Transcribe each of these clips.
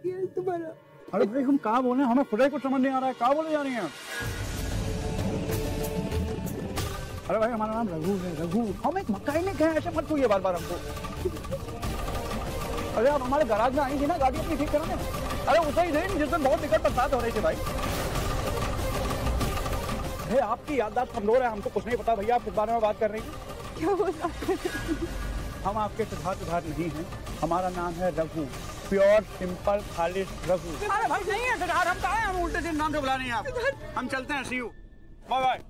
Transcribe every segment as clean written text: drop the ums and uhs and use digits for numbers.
किया है तुम्हारा। अरे भाई हम कहाँ बोले, हमें खुदा ही कुछ समझ नहीं आ रहा है, कहाँ बोले जा रही हैं आप? अरे भाई हमारा नाम रघु है, रघु। हम एक मैकेनिक हैं, ऐसे मत कहिए बार बार हमको। अरे आप हमारे गैराज में आई थी ना गाड़ी अपनी ठीक कराने। अरे उसे ही दिन जिसमें बहुत दिक्कत बरसात हो रही थी भाई। अरे आपकी याददाश्त कमजोर है, हमको कुछ नहीं पता भैया आप किस बारे में बात कर रही हैं। क्या बोला? हम आपके सिद्धार्थ नहीं हैं, हमारा नाम है रघु, प्योर सिंपल खालिश रघु। अरे भाई नहीं है सिद्धार्थ, हम कहाँ हैं, हम उल्टे दिन नाम से बुला रहे हैं आप। हम चलते हैं, सी यू, बाय बाय।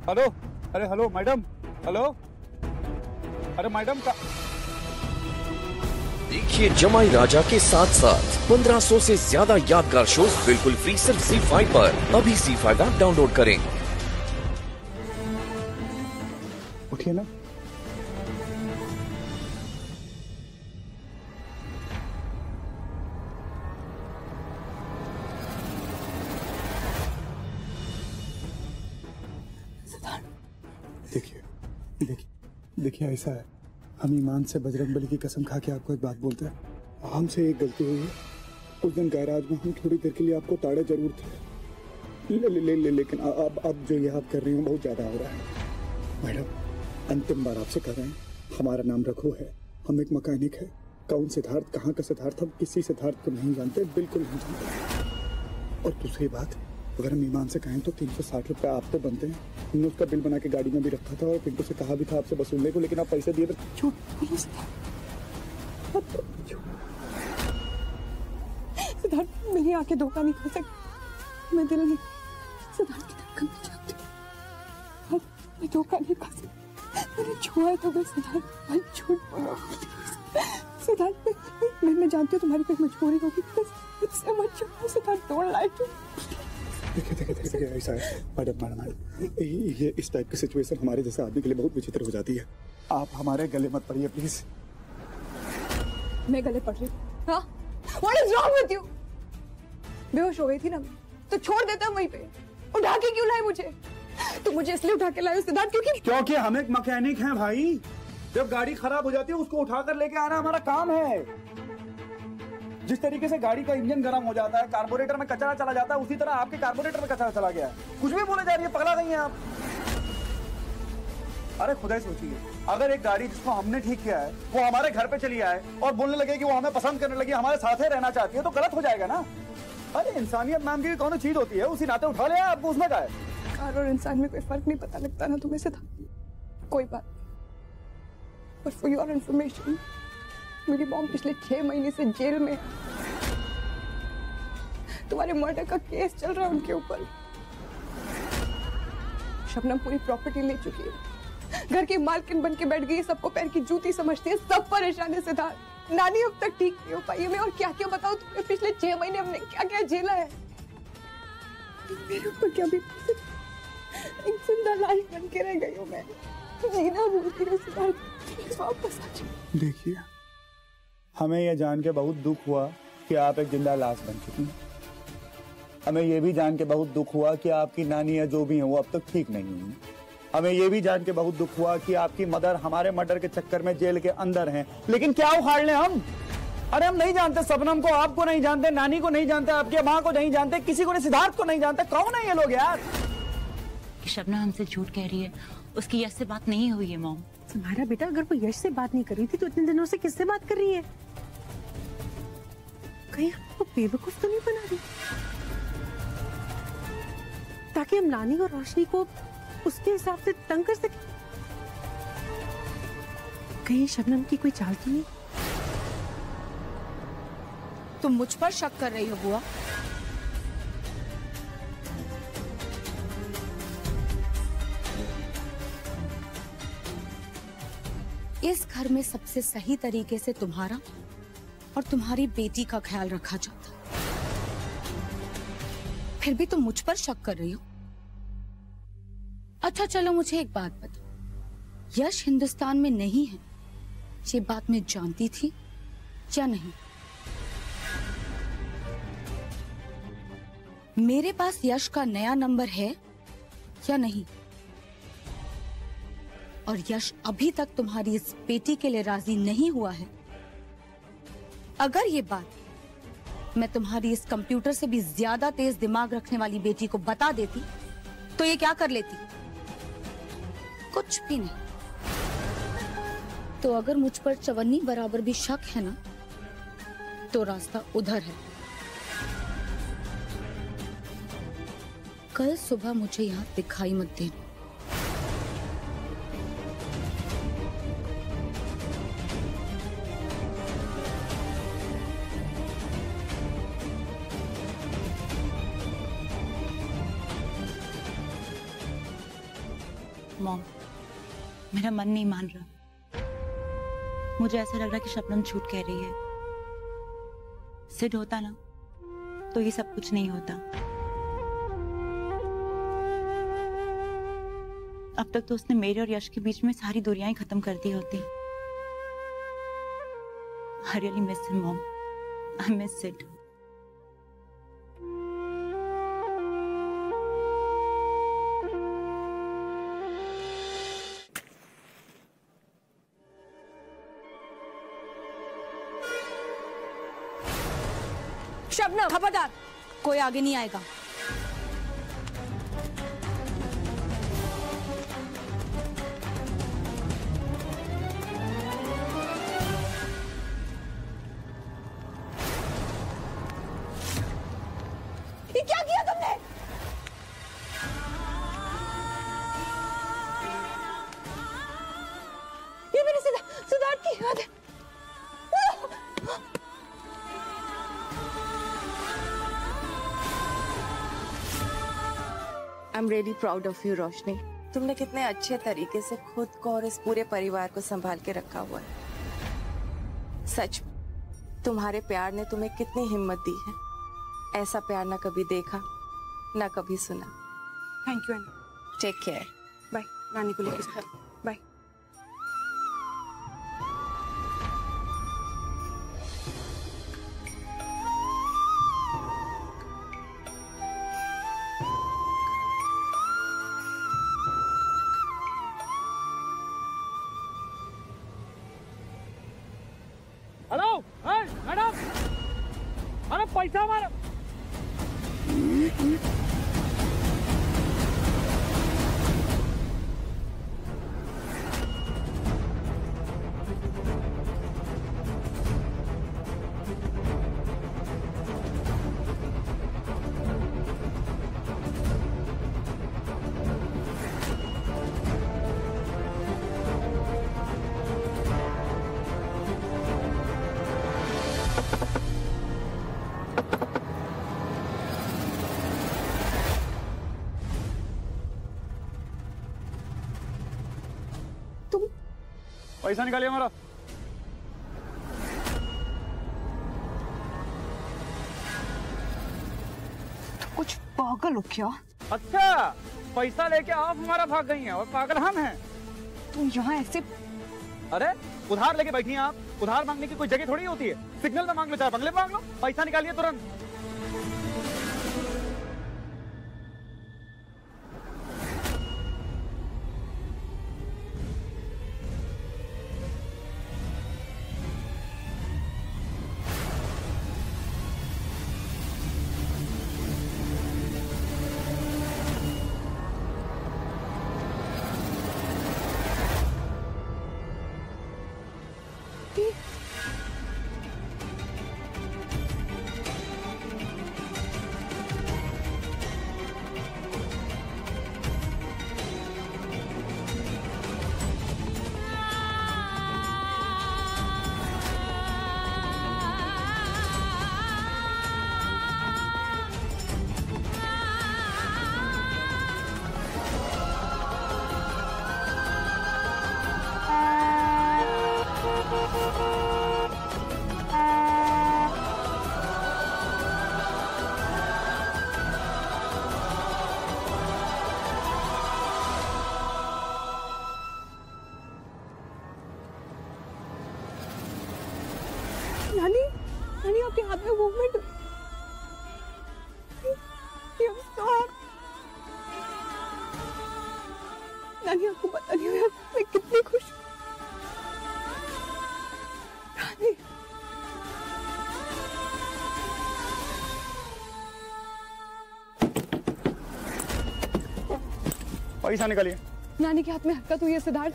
हेलो, अरे हेलो मैडम, हेलो, अरे मैडम का देखिए जमाई राजा के साथ साथ 1500 से ज्यादा यादगार शोज बिल्कुल फ्री सिर्फ ZEE5 पर। अभी ZEE5 ऐप डाउनलोड करें। उठिए ना। देखिए देखिए देखिए, ऐसा है, हम ईमान से बजरंगबली की कसम खा के आपको एक बात बोलते हैं, हमसे एक गलती हुई है। उस दिन गैराज में हम थोड़ी देर के लिए आपको ताड़े जरूर थे, लेकिन अब जो ये आप कर रही हैं बहुत ज्यादा हो रहा है। मैडम अंतिम बार आपसे कह रहे हैं, हमारा नाम रघु है, हम एक मैकेनिक है। कौन सिद्धार्थ, कहाँ का सिद्धार्थ, हम किसी सिद्धार्थ को नहीं जानते, बिल्कुल नहीं जानते। और दूसरी बात, अगर हम ईमान से कहें तो 360 रुपये आप पे बनते हैं। हमने उसका बिल बना के गाड़ी में भी रखा था और पिंटू से कहा भी था आपसे वसूलने को, लेकिन आप पैसे दिए तो झूठ बोलो सिद्धार्थ, मेरी आंखें धोखा नहीं खा सकती, मैं दिल नहीं सिद्धार्थ की धड़कन में जाती हूँ, मैं धोखा नहीं खा सकती, मैंने छुआ तो मैं सिद्धार्थ, मैं झूठ बोलो सिद्धार्थ, मैं जानती हूँ तुम्हारी कोई मजबूरी होगी, मुझसे मत छुओ सिद्धार्थ, डोंट लाई टू। देखिए ऐसा है मैडम, ये इस टाइप की सिचुएशन हमारे जैसे आदमी के लिए बहुत विचित्र हो जाती है। आप हमारे गले मत पड़िए प्लीज। मैं गले पड़ रही हूँ? हाँ? What is wrong with you? बेहोश हो गई थी ना मैं, तो छोड़ देता वहीं पे, उठा के क्यों लाए मुझे? तुम मुझे इसलिए उठा के लाए सिद्धार्थ क्योंकि हम एक मैकेनिक हैं भाई, जब गाड़ी खराब हो जाती है उसको उठा कर लेके आना हमारा काम है। जिस तरीके से गाड़ी का इंजन गर्म हो जाता है, कार्बोरेटर में कचरा चला जाता है, उसी तरह आपके कार्बोरेटर में कचरा चला गया है। कुछ भी बोले जा रही है, पगला गई हैं आप। अरे खुदा ही सोचिए, अगर एक गाड़ी जिसको हमने ठीक किया है वो हमारे घर पे चली आए और बोलने लगे कि वो हमें पसंद करने लगी, हमारे साथ ही रहना चाहती है, तो गलत हो जाएगा ना। अरे इंसानियत नाम की कौन चीज होती है, उसी नाते उठा लिया आपको, उसमें क्या है? कार और इंसान में कोई फर्क नहीं पता लगता ना तुम्हें से था। कोई बात, पर फॉर योर इन्फॉर्मेशन, मेरी मॉम पिछले 6 महीने से जेल में, तुम्हारे मर्डर का केस चल रहा है उनके ऊपर। शबनम पूरी प्रॉपर्टी ले चुकी है, घर की मालकिन बन के बैठ गई, सबको पैर की जूती समझती है, सब परेशान है सिद्धार्थ। नानी अब तक ठीक नहीं हो पाई है, मैं और क्या क्या बताऊं तुम्हें, पिछले 6 महीने हमने क्या क्या झेला है। मेरे ऊपर क्या भी एक जिंदा लाश बन के रह गई हूँ मैं, जीना भूलती हूँ सिद्धार्थ, वापस आ जाओ। देखिए हमें यह जान के बहुत दुख हुआ कि आप एक जिंदा लाश बन चुकी हैं। हमें यह भी जान के बहुत दुख हुआ कि आपकी नानी या जो भी है वो अब तक ठीक नहीं हुई। हमें यह भी जान के बहुत दुख हुआ कि आपकी मदर हमारे मर्डर के चक्कर में जेल के अंदर हैं। लेकिन क्या उखाड़ लें हम? अरे हम नहीं जानते शबनम को, आपको नहीं जानते, नानी को नहीं जानते, आपकी माँ को नहीं जानते, किसी को नहीं, सिद्धार्थ को नहीं जानते। कौन है ये लोग यार? शबनम हमसे झूठ कह रही है, उसकी यश से बात नहीं हुई है मॉम। तुम्हारा बेटा अगर वो यश से बात नहीं कर रही थी तो इतने दिनों से किससे बात कर रही है? कहीं आपको बेवकूफ तो नहीं बना रही, ताकि हम नानी और रोशनी को उसके हिसाब से तंग कर सके? कहीं शबनम की कोई चाल तो नहीं? तुम मुझ पर शक कर रही हो बुआ? इस घर में सबसे सही तरीके से तुम्हारा और तुम्हारी बेटी का ख्याल रखा जाता, फिर भी तुम मुझ पर शक कर रही हो। अच्छा चलो मुझे एक बात बताओ, यश हिंदुस्तान में नहीं है ये बात मैं जानती थी या नहीं? मेरे पास यश का नया नंबर है या नहीं? और यश अभी तक तुम्हारी इस बेटी के लिए राजी नहीं हुआ है। अगर ये बात मैं तुम्हारी इस कंप्यूटर से भी ज्यादा तेज दिमाग रखने वाली बेटी को बता देती तो ये क्या कर लेती? कुछ भी नहीं। तो अगर मुझ पर चवन्नी बराबर भी शक है ना, तो रास्ता उधर है। कल सुबह मुझे यहाँ दिखाई मत देना। मॉम, मेरा मन नहीं मान रहा। मुझे ऐसा लग रहा है कि शबनम झूठ कह रही है। सिड होता ना तो ये सब कुछ नहीं होता। अब तक तो उसने मेरे और यश के बीच में सारी दूरियां ही खत्म कर दी होती। I really miss him, Mom. I miss Sid. Shabnam, खबरदार, कोई आगे नहीं आएगा। ये क्या किया तुमने? ये मेरे सिद्धार्थ की याद है। I am really proud of you Roshni. तुमने कितने अच्छे तरीके से खुद को और इस पूरे परिवार को संभाल के रखा हुआ है। सच, तुम्हारे प्यार ने तुम्हें कितनी हिम्मत दी है। ऐसा प्यार ना कभी देखा, ना कभी सुना। Thank you aunty. Take care. Bye. Rani को लेके जाओ। बाय। हेलो मैडम, अरे पैसा हमारा। पैसा निकालिए हमारा। तो कुछ पागल हो क्या? अच्छा, पैसा लेके आप हमारा भाग गई हैं और पागल हम हैं। तुम यहाँ ऐसे? अरे उधार लेके बैठी हैं आप। उधार मांगने की कोई जगह थोड़ी होती है। सिग्नल में मांग लो चाहे बंगले में मांग लो। पैसा निकालिए तुरंत। पैसा निकालिए। नानी के हाथ में हरकत हुई है सिद्धार्थ।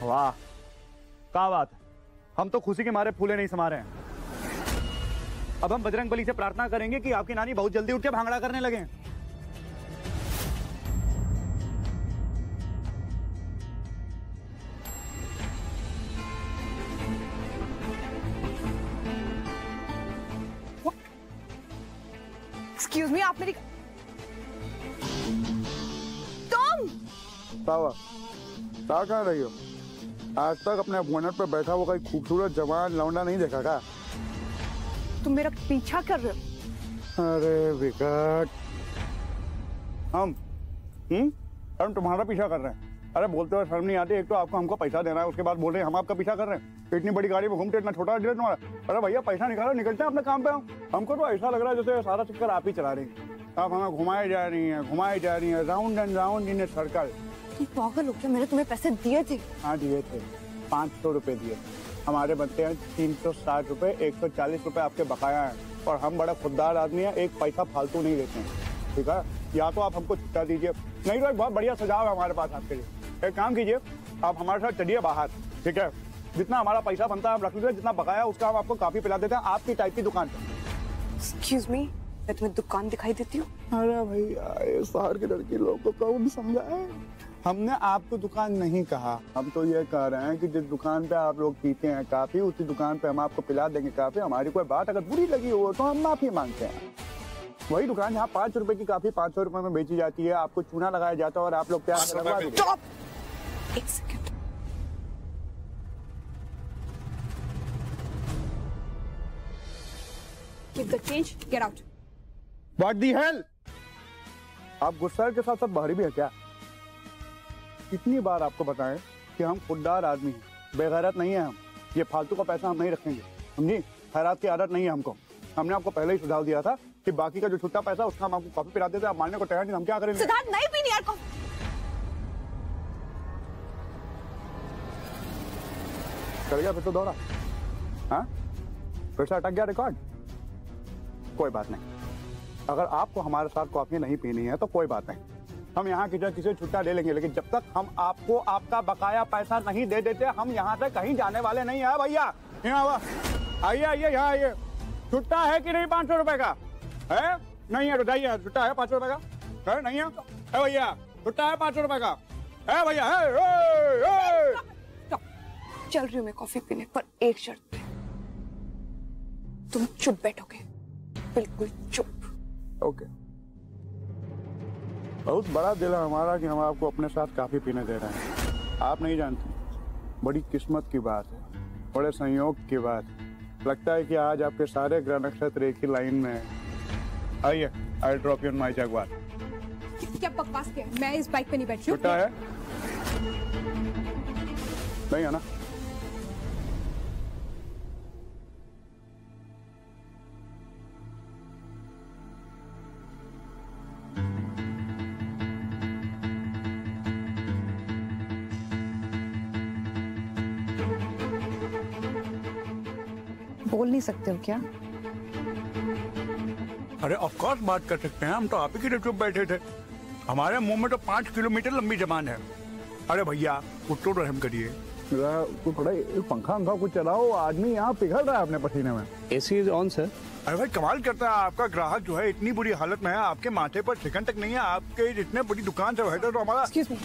वाह, क्या बात है। हम तो खुशी के मारे फूले नहीं समा रहे हैं। अब हम बजरंगबली से प्रार्थना करेंगे कि आपकी नानी बहुत जल्दी उठ के भांगड़ा करने लगे। एक्सक्यूज मी, आप मेरी तुम क्या कह रही हो? आज तक अपने बोनट पर बैठा हुआ कोई खूबसूरत जवान लौंडा नहीं देखा का? तुम मेरा पीछा कर रहे हो? अरे विकट, हम तुम्हारा पीछा कर रहे हैं? अरे बोलते हुए शर्म नहीं आती? एक तो आपको हमको पैसा देना है, उसके बाद बोल रहे हैं हम आपका पीछा कर रहे हैं। इतनी बड़ी गाड़ी में घूमते, इतना छोटा दिल तुम्हारा। अरे भैया पैसा निकालो, निकलते हैं अपने काम पे। हमको तो ऐसा लग रहा है जैसे सारा चक्कर आप ही चला रही हैं। आप हमें घुमाई जा रही हैं round and round in a circle. तुम पागल हो क्या? मैंने तुम्हें पैसे दिए थे। हाँ दिए थे, 500 रुपए दिए। हमारे बनते हैं 360 रुपए, 140 रुपए आपके बकाया हैं। और हम बड़ा खुददार आदमी है, एक पैसा फालतू नहीं लेते हैं, ठीक है? या तो आप हमको छुट्टा दीजिए, नहीं तो एक बहुत बढ़िया सुझाव है हमारे पास आपके लिए। एक काम कीजिए, आप हमारे साथ चलिए बाहर, ठीक है? जितना हमारा पैसा बनता है हम रख लीजिए, जितना बकाया उसका हम आपको काफी पिला देते हैं आपकी टाइप की दुकान पर। एक्सक्यूज मी, मैं तुम्हें दुकान दिखाई देती हूँ? अरे भैया, ये शहर की लड़की लोगों को कौन समझाए? हमने आपको दुकान नहीं कहा, हम तो ये कह रहे हैं कि जिस दुकान पे आप लोग पीते हैं काफी, उसी दुकान पे हम आपको पिला देंगे काफी। हमारी कोई बात अगर बुरी लगी हो तो हम माफी मांगते हैं। वही दुकान जहाँ 5 रुपए की काफी 500 रुपए में बेची जाती है, आपको चूना लगाया जाता है और आप लोग प्यार से लगवा देंगे। एक second, keep the change, get out. What the hell? आप गुस्सा के साथ साथ बाहरी भी है क्या? कितनी बार आपको बताएं कि हम खुददार आदमी हैं, बेगैरत नहीं है हम। ये फालतू का पैसा हम नहीं रखेंगे, समझी? खैरात की आदत नहीं है हमको। हमने आपको पहले ही सुझाव दिया था कि बाकी का जो छुट्टा पैसा उसका हम आपको कॉफी पिला देते। आप मानने को तैयार नहीं, हम क्या करेंगे? सिद्धार्थ नहीं पीनी यार कॉफी। चल गया फिर तो दौड़ा, हाँ? फिर से अटक गया रिकॉर्ड। कोई बात नहीं, अगर आपको हमारे साथ कॉफी नहीं पीनी है तो कोई बात नहीं, हम यहाँ किसी छुट्टा ले लेंगे। लेकिन जब तक हम आपको आपका बकाया पैसा नहीं दे देते, हम यहाँ से कहीं जाने वाले नहीं है। भैया यहाँ आइए, आइए यहाँ आइए। छुट्टा है कि नहीं 500 रुपए का? है नहीं है तो जाइए। छुट्टा है 500 रुपए का? है नहीं है? भैया छुट्टा है 500 रुपए का? है भैया? है। चल रही हूँ मैं कॉफी पीने, पर एक शर्त पे, तुम चुप बैठोगे, बिल्कुल चुप। ओके। बहुत बड़ा दिल है हमारा कि हम आपको अपने साथ काफी पीने दे रहे हैं। आप नहीं जानते, बड़ी किस्मत की बात है, बड़े संयोग की बात है। लगता है कि आज आपके सारे ग्रह नक्षत्र एक ही लाइन में है। आइए, I drop you on my Jaguar. क्या बकवास किया? मैं इस बाइक पे नहीं बैठी हूँ। छुट्टा है? नहीं है ना? बोल नहीं सकते हो क्या? अरे ऑफ कोर्स बात कर सकते हैं, हम तो आप ही के लिए चुप बैठे थे। हमारे मुंह में तो 5 किलोमीटर लंबी जबान है। अरे भैया कुछ तो रहम करिए, तो थोड़ा पंखा अंखा कुछ चलाओ, आदमी यहाँ पिघल रहा है अपने पसीने में। AC is on sir. अरे भाई कमाल करता है, आपका ग्राहक जो है इतनी बुरी हालत में है, आपके माथे पर चिकन तक नहीं है। आपके जितने बड़ी दुकान से तो हमारा। Excuse me,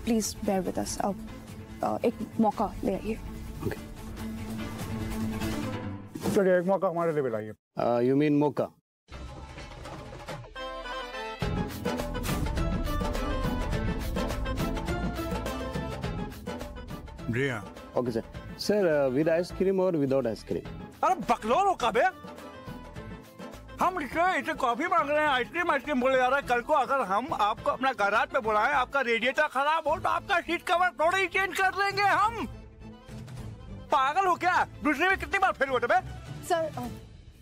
please bear with us. अब एक मौका ले आइए। चलिए एक मौका हमारे लिए भी लाइए। यू मीन मौका? जी हाँ। Okay sir. Sir with ice cream और विदाउट आइसक्रीम? अरे बकलोल हो कबे, हम इसे कॉफी मांग रहे हैं, आइसक्रीम बोले जा रहा है। कल को अगर हम आपको अपना गैराज पे बुलाएं, आपका रेडिएटर खराब हो तो आपका सीट कवर थोड़ा ही चेंज कर लेंगे हम। पागल हो क्या? दूसरे में कितनी बार फेल हुए थे बे? सर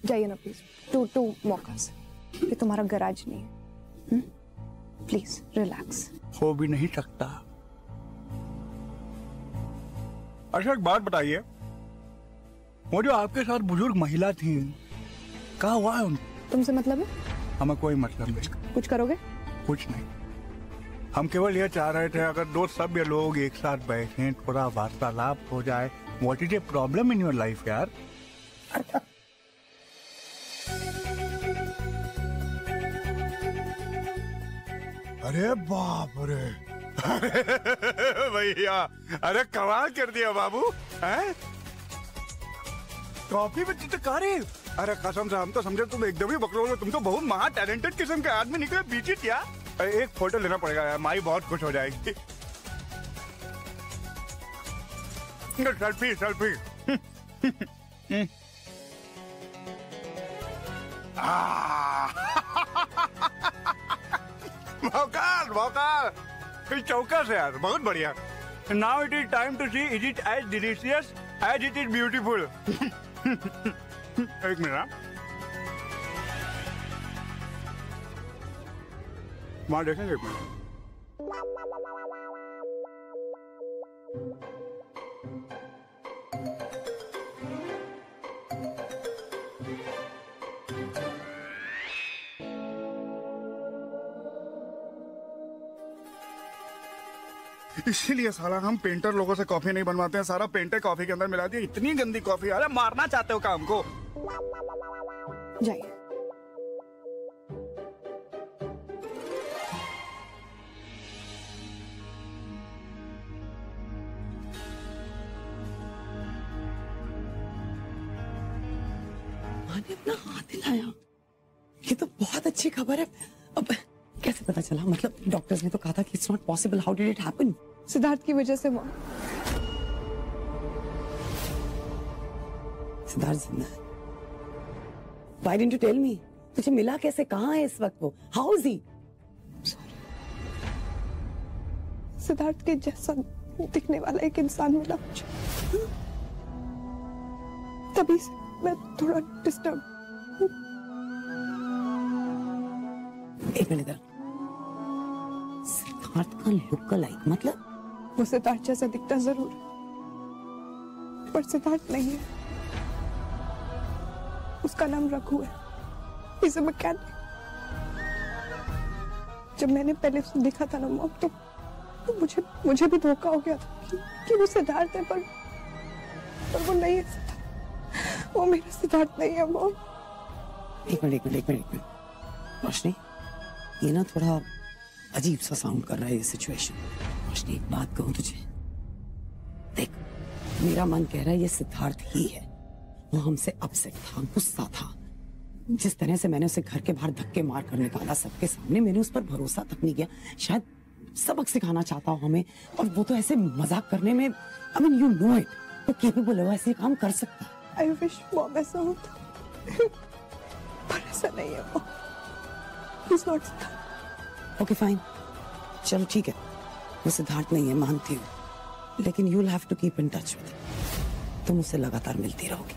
जाइए ना प्लीज, टू मौका से। ये तुम्हारा गैराज नहीं है, प्लीज रिलैक्स। हो भी नहीं सकता। अच्छा एक बात बताइए, वो जो आपके साथ बुजुर्ग महिला थी, कहाँ हुआ है उनको? तुमसे मतलब है? हमें कोई मतलब नहीं। कुछ करोगे? कुछ नहीं, हम केवल ये चाह रहे थे अगर दो सभ्य लोग एक साथ बैठें, थोड़ा वार्तालाप हो जाए। What is a problem in your life यार? अरे बाप रे, भैया अरे कमाल कर दिया बाबू, हैं? कॉफी में चित्रकारी? अरे कसम से हम तो समझे तुम एकदम ही बकलोल हो। तुम तो बहुत महा टैलेंटेड किस्म के आदमी निकले बीच क्या। एक फोटो लेना पड़ेगा यार, माई बहुत खुश हो जाएगी। Selfie selfie. भौकाल भौकाल, चौकस है यार, बहुत बढ़िया। Now it is time to see is it as delicious as it is beautiful. एक मिनट, वहां देखेंगे एक मिनट। इसीलिए साला हम पेंटर लोगों से कॉफी नहीं बनवाते हैं, सारा पेंटर कॉफी के अंदर मिला दिया। इतनी गंदी कॉफी, अरे मारना चाहते हो काम को। जाइए। माँ ने अपना हाथ हिलाया, ये तो बहुत अच्छी खबर है। अब कैसे पता चला? मतलब डॉक्टर्स ने तो कहा था कि it's not possible. How did it happen? Siddharth की वजह से। मॉम, सिद्धार्थ जिंदा है? Why didn't you tell me? तुझे मिला कैसे? कहाँ है इस वक्त वो? How is he? सिद्धार्थ के जैसा दिखने वाला एक इंसान मिला मुझे, तभी से मैं थोड़ा डिस्टर्ब। एक मिनट इधर। सिद्धार्थ का लुक लाइक मतलब? वो सिद्धार्थ जैसा दिखता जरूर, पर सिद्धार्थ नहीं है। उसका नाम रघु है। He's a mechanic। जब मैंने पहले उसे देखा था ना मॉम, तो मुझे भी धोखा हो गया था कि वो सिद्धार्थ है, पर वो नहीं है सिद्धार्थ। वो मेरा सिद्धार्थ नहीं है मॉम। एक मिनट रोशनी, ये ना थोड़ा अजीब सा साउंड कर रहा है ये सिचुएशन। रोशनी एक बात कहूं तुझे, देख मेरा मन कह रहा है ये सिद्धार्थ ही है। वो हमसे अपसेट था, गुस्सा था। जिस तरह से मैंने उसे घर के बाहर धक्के मार कर निकाला सबके सामने, मैंने उस पर भरोसा तक नहीं किया। शायद सबक सिखाना चाहता हो हमें, और वो तो ऐसे मजाक करने में, I mean you know it, वो केपेबल है, वो ऐसे काम कर सकता है। आई विश मॉम ऐसा होता, पर ऐसा नहीं है mom. He's not Siddharth. Okay fine, चलो ठीक है, वो सिद्धार्थ नहीं है, मानती हूँ, लेकिन you will have to keep in touch with. तुम उससे लगातार मिलती रहोगी।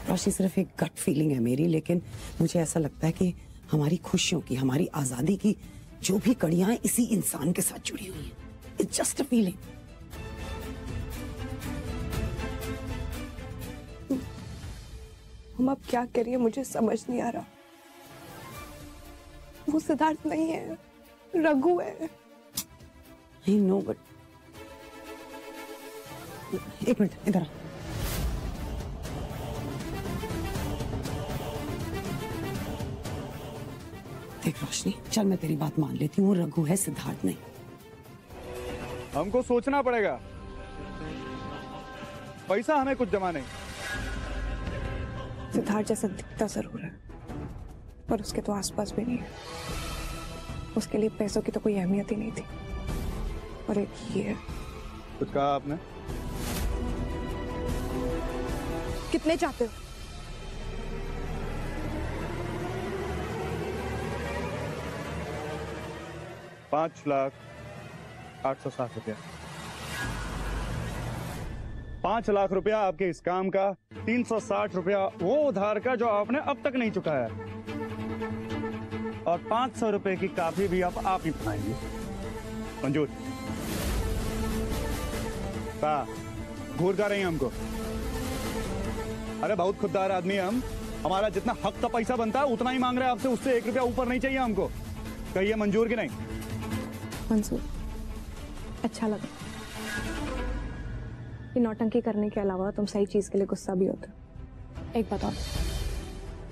रोशनी सिर्फ एक गट फीलिंग है मेरी, लेकिन मुझे ऐसा लगता है कि हमारी खुशियों की, हमारी आजादी की जो भी कड़ियां हैं इसी इंसान के साथ जुड़ी हुई हैं। It's just a feeling. हम अब क्या करिए, मुझे समझ नहीं आ रहा। वो सिद्धार्थ नहीं है, रघु है। आई नो, बट एक मिनट इधर आ। देख रोशनी, चल मैं तेरी बात मान लेती हूँ, वो रघु है, सिद्धार्थ नहीं। हमको सोचना पड़ेगा, पैसा हमें कुछ जमा नहीं। सिद्धार्थ जैसा दिखता जरूर है, पर उसके तो आसपास भी नहीं है। उसके लिए पैसों की तो कोई अहमियत ही नहीं थी। और एक ये है। कुछ कहा आपने? कितने चाहते हो? ₹5,08,60,000। 5 लाख रुपया आपके इस काम का, 360 रुपया वो उधार का जो आपने अब तक नहीं चुकाया, और 500 रुपए की काफी भी आप ही बनाएंगे। मंजूर? घूर कर रही हैं हमको? अरे बहुत खुददार आदमी है हम। हमारा जितना हक का पैसा बनता है उतना ही मांग रहे हैं आपसे, उससे 1 रुपया ऊपर नहीं चाहिए हमको। कहिए मंजूर कि नहीं? मंजूर। अच्छा लगा। ये नौटंकी करने के अलावा तुम सही चीज के लिए गुस्सा भी होते हो। एक बात और,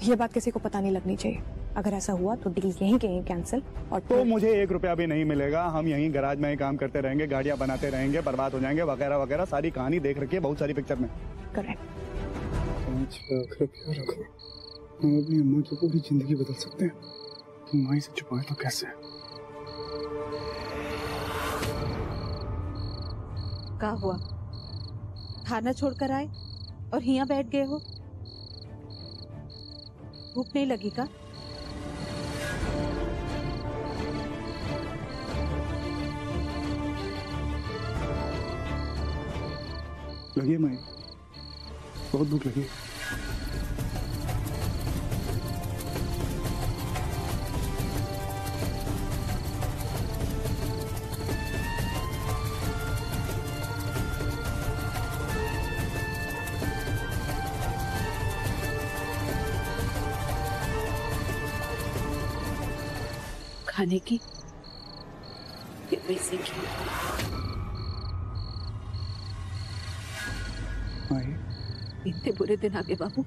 ये बात किसी को पता नहीं लगनी चाहिए। अगर ऐसा हुआ तो डील यहीं के यहीं कैंसिल। और तो मुझे 1 रुपया भी नहीं मिलेगा। हम यहीं गैराज में ही काम करते रहेंगे, गाड़ियां बनाते रहेंगे, बर्बाद हो जाएंगे वगैरह वगैरह। सारी कहानी देख रखी है बहुत सारी पिक्चर में। करेक्ट। 5 लाख रुपया रखो, हम अपनी अम्मा की पूरी जिंदगी बदल सकते हैं। माई से छुपाए तो कैसे? क्या हुआ? खाना छोड़कर आए और यहाँ बैठ गए हो? भूख नहीं लगी का? लगी माई, बहुत भूख लगी। खाने की या पैसे की? माई, इतने बुरे दिन आ गए बाबू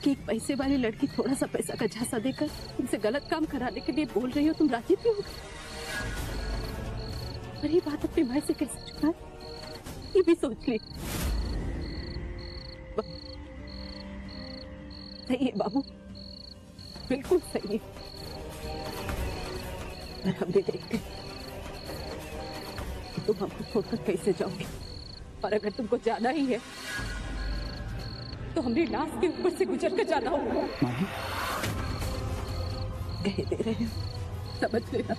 कि एक पैसे वाली लड़की थोड़ा सा पैसा का झांसा देकर तुमसे गलत काम कराने के लिए बोल रही हो, तुम राजी भी हो? पर ये बात अपने भाई से कैसे छुपाए, ये भी सोच ली। सही है बाबू, बिल्कुल सही है। पर हम भी देखते कि तुम हमको छोड़कर कैसे जाओगे। और अगर तुमको जाना ही है तो हमारी लाश के ऊपर से गुजर कर जाना होगा। कह दे रहे हो, समझ लेना।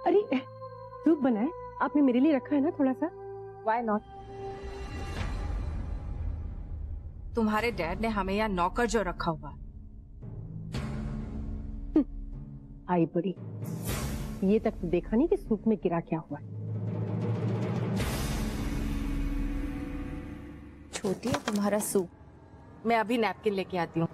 अरे सूप बनाए आपने मेरे लिए रखा है ना थोड़ा सा? Why not? तुम्हारे डैड ने हमें यहाँ नौकर जो रखा हुआ। आई बड़ी, ये तक तो देखा नहीं कि सूप में गिरा क्या हुआ। छोटी है तुम्हारा सूप, मैं अभी नैपकिन लेके आती हूँ।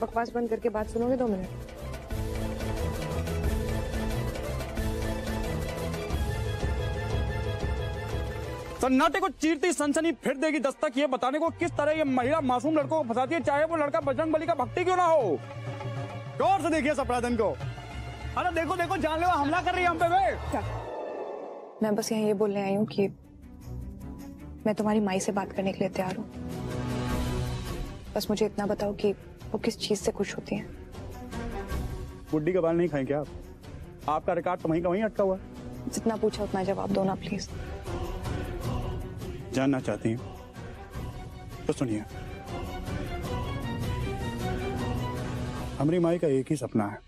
बकवास बंद करके बात सुनोगे 2 मिनट? सन्नाटे को चीरती सनसनी फिर देगी दस्तक ये बताने को किस तरह ये महिला मासूम लड़कों को फंसाती है, चाहे वो लड़का बजरंगबली का भक्ति क्यों ना हो। गौर से देखिए अपराधन को। अरे देखो देखो, जानलेवा हमला कर रही है हम पे। वे मैं बस यहाँ ये बोलने आई हूँ कि मैं तुम्हारी माई से बात करने के लिए तैयार हूँ। बस मुझे इतना बताओ कि वो किस चीज से खुश होती हैं। बुड्ढी का बाल नहीं खाएं क्या आप? आपका रिकॉर्ड तो वहीं का वहीं अटका हुआ है। जितना पूछा उतना जवाब दो ना प्लीज। जानना चाहती हैं तो सुनिए। हमारी माई का एक ही सपना है,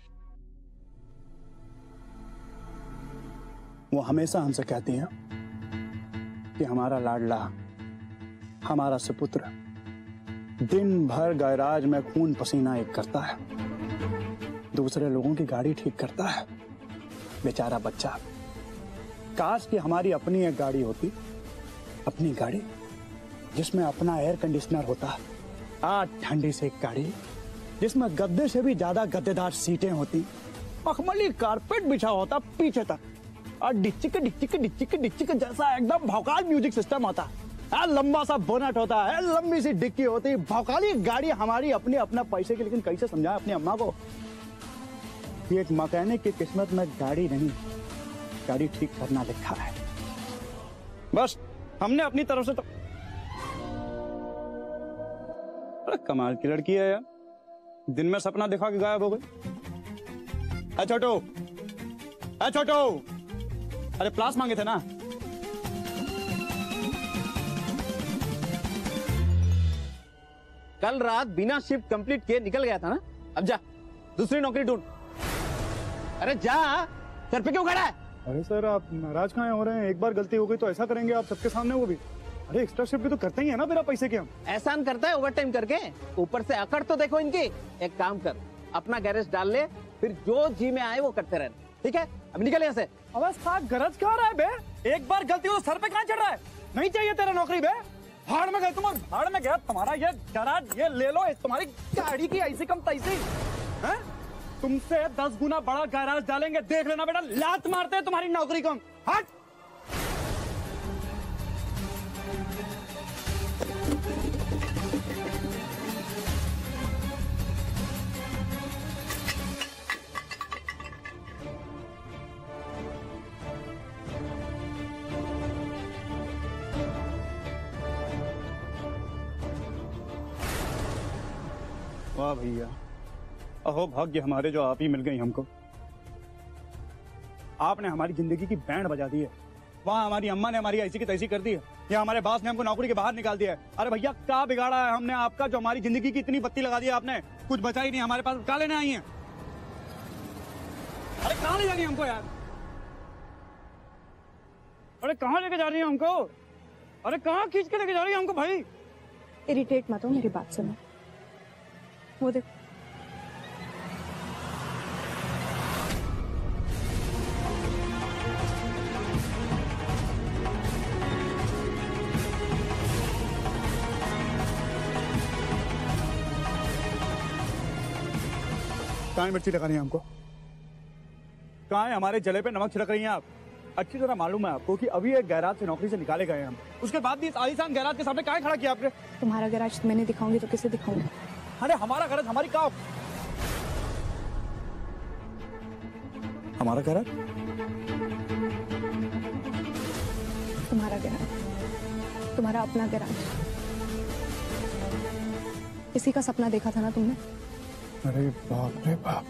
वो हमेशा हमसे कहती हैं कि हमारा लाडला, हमारा सुपुत्र दिन भर गैराज में खून पसीना एक करता है, दूसरे लोगों की गाड़ी ठीक करता है। बेचारा बच्चा, काश कि हमारी अपनी एक गाड़ी होती, अपनी गाड़ी जिसमें अपना एयर कंडीशनर होता, आज ठंडी से एक गाड़ी जिसमें गद्दे से भी ज्यादा गद्देदार सीटें होती, मखमली कारपेट बिछा होता पीछे तक, और डिच्चिक डिच्चिक डिच्चिक डिच्चिक जैसा एकदम भौकाल म्यूजिक सिस्टम होता, लंबा सा बोनट होता है, लंबी सी डिक्की होती, भौकाली गाड़ी हमारी अपनी अपना पैसे की। लेकिन कैसे समझाएं अपनी अम्मा को कि एक मैकेनिक की किस्मत में गाड़ी नहीं, गाड़ी ठीक करना लिखा है। बस हमने अपनी तरफ से तो कमाल की लड़की है यार, दिन में सपना दिखा के गायब हो गई। अरे छोटू, अरे छोटू, अरे प्लास मांगे थे ना। कल रात बिना शिफ्ट कंप्लीट किए निकल गया था ना, अब जा दूसरी नौकरी ढूंढ। अरे जा, सर पे क्यों खड़ा है? अरे सर आप नाराज कहाँ हो रहे हैं? एक बार गलती हो गई तो ऐसा करेंगे आप सबके सामने, वो भी अरे एक्स्ट्रा शिफ्ट भी तो करते ही है ना बिना पैसे के हम। एहसान करता है ओवर टाइम करके, ऊपर से अकड़ तो देखो इनकी। एक काम कर, अपना गैरेज डाल ले, फिर जो जी में आए वो करते रहना, ठीक है? अब निकल यहाँ से। अब साथ गरज क्या रहा है बे? एक बार गलती हो तो सर पे कहाँ चढ़ रहा है? नहीं चाहिए तेरा नौकरी बे, भाड़ में गए तुम, और भाड़ में गया तुम्हारा ये गराज, ये ले लो, तुम्हारी गाड़ी की ऐसी कम तैसी है। तुमसे 10 गुना बड़ा गैराज डालेंगे, देख लेना बेटा, लात मारते हैं तुम्हारी नौकरी को हम। हट। वाह भैया, अहो भाग्य हमारे जो आप ही मिल गई हमको। आपने हमारी जिंदगी की बैंड बजा दी है। वहाँ हमारी अम्मा ने हमारी ऐसी की तैसी कर दी है, या हमारे बॉस ने हमको नौकरी के बाहर निकाल दिया है। अरे भैया क्या बिगाड़ा है हमने आपका जो हमारी जिंदगी की इतनी बत्ती लगा दी है आपने? कुछ बचा ही नहीं हमारे पास, क्या लेने आई हैं? अरे कहाँ ले जा रही है हमको यार? अरे कहाँ लेके जा रही है हमको? अरे कहाँ खींच के लेके जा रही है हमको भाई? इरिटेट मत हो, मेरी बात सुनो। वो देख, कहाँ मिर्ची लगा रही है हमको? कहाँ है हमारे जले पे नमक छिड़क रही हैं आप? अच्छी तरह मालूम है आपको कि अभी एक गैराज से नौकरी से निकाले गए हम, उसके बाद भी इस आलीशान गैराज के सामने कहाँ खड़ा किया आपने? तुम्हारा गैराज मैं नहीं दिखाऊंगी तो किसे दिखाऊंगी? अरे हमारा गैराज, हमारी का हमारा गैराज, तुम्हारा गैराज, तुम्हारा अपना गैराज। इसी का सपना देखा था ना तुमने? अरे बाप रे बाप,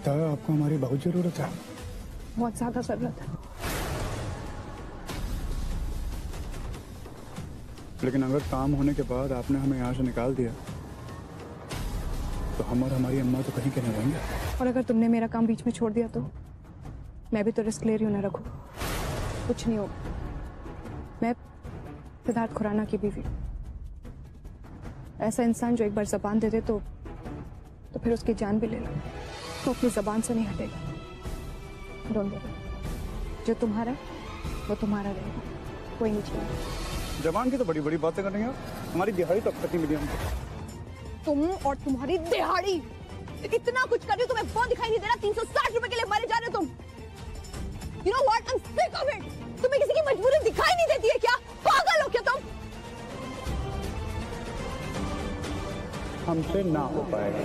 तो आपको हमारी बहुत जरूरत है। बहुत ज्यादा जरूरत है। लेकिन अगर काम होने के बाद आपने हमें यहाँ से निकाल दिया तो हम और हमारी अम्मा तो कहीं के नहीं रहेंगे। और अगर तुमने मेरा काम बीच में छोड़ दिया तो मैं भी तो रिस्क ले रही हूँ ना रघु। कुछ नहीं होगा, मैं सिद्धार्थ खुराना की बीवी, ऐसा इंसान जो एक बार जबान दे दे तो फिर उसकी जान भी ले लो, तो अपनी जबान से नहीं हटेगा। डोंट वरी, जो तुम्हारा है वो तुम्हारा रहेगा, कोई नहीं चाहिए। जबान की तो बड़ी बड़ी बातें कर रही हैं, हमारी दिहाड़ी तो अब तक नहीं मिली हमको। तुम और तुम्हारी दिहाड़ी, इतना कुछ कर रही हो तुम्हें वो दिखाई नहीं दे रहा? 360 रुपए के लिए मरे जा रहे हो तुम। You know what? I'm sick of it. तुम्हें किसी की मजबूरी दिखाई नहीं देती है क्या? पागल हो क्या तुम? हमसे ना हो पाएगा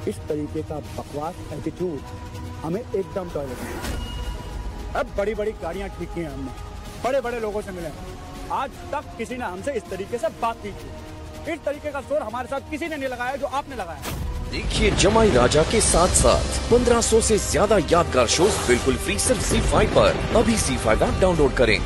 इस तरीके का बकवास एटीट्यूड, हमें एकदम टॉयलेट में। अब बड़ी बड़ी गाड़ियां ठीक की हैं हमने, बड़े बड़े लोगों से मिले, आज तक किसी ने हमसे इस तरीके से बात नहीं की। इस तरीके का शोर हमारे साथ किसी ने नहीं लगाया जो आपने लगाया। देखिए जमाई राजा के साथ साथ 1500 से ज्यादा यादगार शोज बिल्कुल फ्री सिर्फ ZEE5 पर। अभी ZEE5 ऐप डाउनलोड करें।